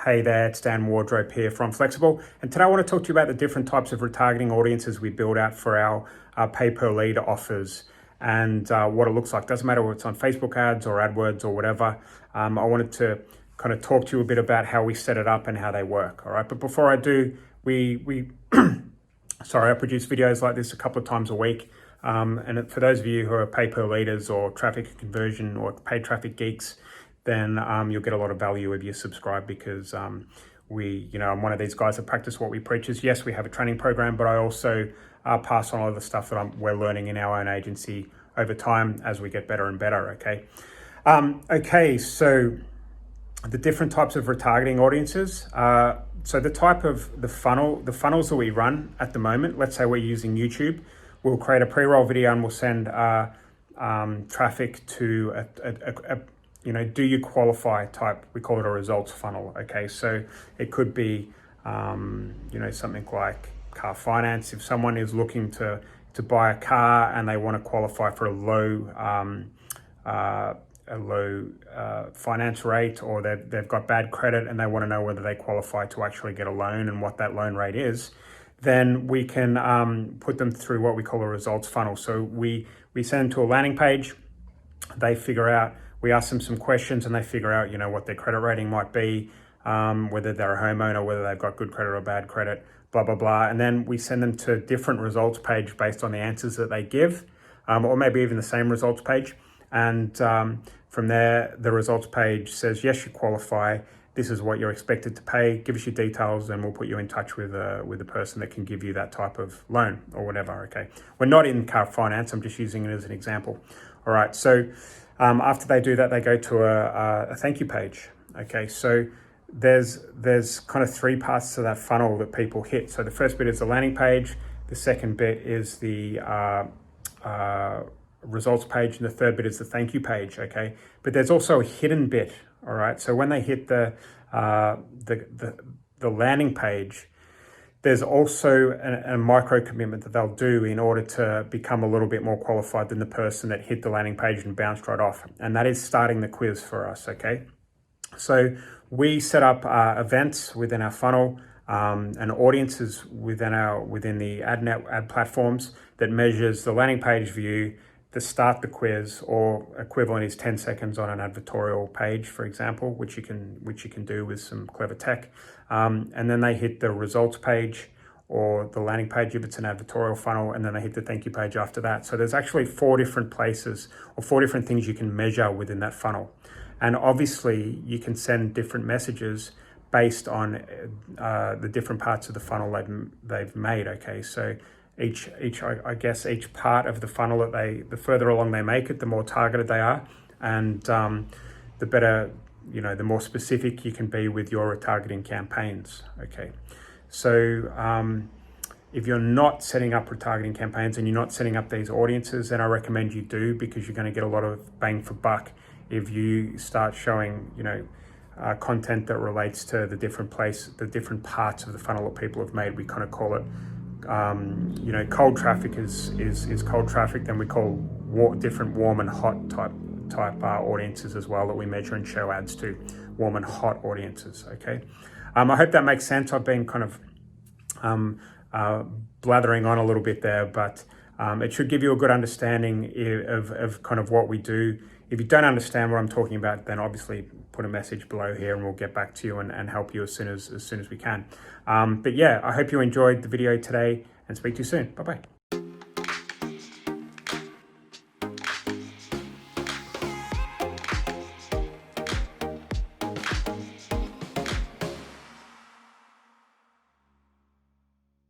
Hey there, it's Dan Wardrope here from Flexxable, and today I want to talk to you about the different types of retargeting audiences we build out for our pay per lead offers and what it looks like. Doesn't matter whether it's on Facebook ads or AdWords or whatever. I wanted to kind of talk to you a bit about how we set it up and how they work. All right, but before I do, I produce videos like this a couple of times a week. And for those of you who are pay per leaders or traffic conversion or paid traffic geeks, then you'll get a lot of value if you subscribe, because I'm one of these guys that practice what we preach. Yes, we have a training program, but I also pass on all the stuff that we're learning in our own agency over time as we get better and better. Okay, so the different types of retargeting audiences. So the type of the funnels that we run at the moment, let's say we're using YouTube, we'll create a pre-roll video and we'll send traffic to do you qualify type. We call it a results funnel. Okay, so it could be something like car finance. If someone is looking to buy a car and they want to qualify for a low finance rate, or they've got bad credit and they want to know whether they qualify to actually get a loan and what that loan rate is, then we can put them through what we call a results funnel. So we send them to a landing page. They figure out, we ask them some questions and they figure out, what their credit rating might be, whether they're a homeowner, whether they've got good credit or bad credit, blah, blah, blah. And then we send them to a different results page based on the answers that they give, or maybe even the same results page. And from there, the results page says, yes, you qualify. This is what you're expected to pay. Give us your details and we'll put you in touch with a person that can give you that type of loan or whatever, okay? We're not in car finance. I'm just using it as an example. All right, so after they do that, they go to a thank you page, okay? So there's kind of three parts to that funnel that people hit. So the first bit is the landing page. The second bit is the results page, and the third bit is the thank you page, okay? But there's also a hidden bit, all right? So when they hit the landing page, there's also a micro commitment that they'll do in order to become a little bit more qualified than the person that hit the landing page and bounced right off. And that is starting the quiz for us, okay? So we set up events within our funnel and audiences within the ad platforms that measures the landing page view, to start the quiz, or equivalent is 10 seconds on an advertorial page, for example, which you can do with some clever tech. And then they hit the results page or the landing page if it's an advertorial funnel, and then they hit the thank you page after that. So there's actually 4 different places or 4 different things you can measure within that funnel. And obviously you can send different messages based on the different parts of the funnel they've made, okay? So each part of the funnel the further along they make it, the more targeted they are, and the better, the more specific you can be with your retargeting campaigns, okay? So if you're not setting up retargeting campaigns and you're not setting up these audiences, then I recommend you do, because you're going to get a lot of bang for buck if you start showing, content that relates to the different parts of the funnel that people have made. We kind of call it cold traffic is cold traffic. Then we call different warm and hot type audiences as well that we measure and show ads to, warm and hot audiences, okay? I hope that makes sense. I've been kind of blathering on a little bit there, but it should give you a good understanding of kind of what we do. If you don't understand what I'm talking about, then obviously put a message below here and we'll get back to you and help you as soon as we can. But yeah, I hope you enjoyed the video today, and speak to you soon. Bye-bye.